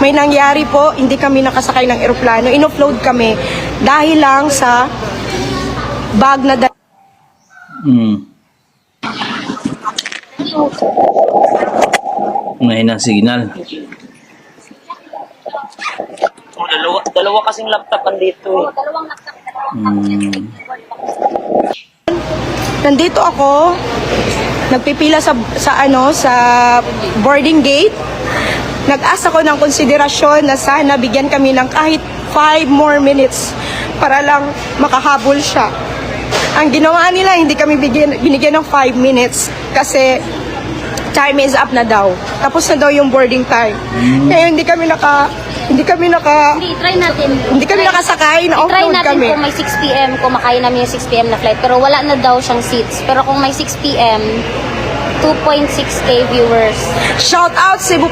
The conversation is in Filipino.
may nangyari po, hindi kami nakasakay ng eroplano. In-offload kami dahil lang sa bag na Mahina ang signal. Dalawa kasing laptop andito eh. Nandito ako, nagpipila sa boarding gate. Nag-ask ako ng konsiderasyon na sana bigyan kami ng kahit 5 more minutes para lang makahabol siya. Ang ginawa nila, hindi kami binigyan ng 5 minutes kasi time is up na daw. Tapos na daw yung boarding time. Kaya hindi kami try natin. Hindi kami nakasakay, Try na-offload natin kami. kung may 6 p.m. kung makaya namin yung 6 p.m. na flight. Pero wala na daw siyang seats. Pero kung may 6 p.m., 2.6k viewers. Shout out Cebu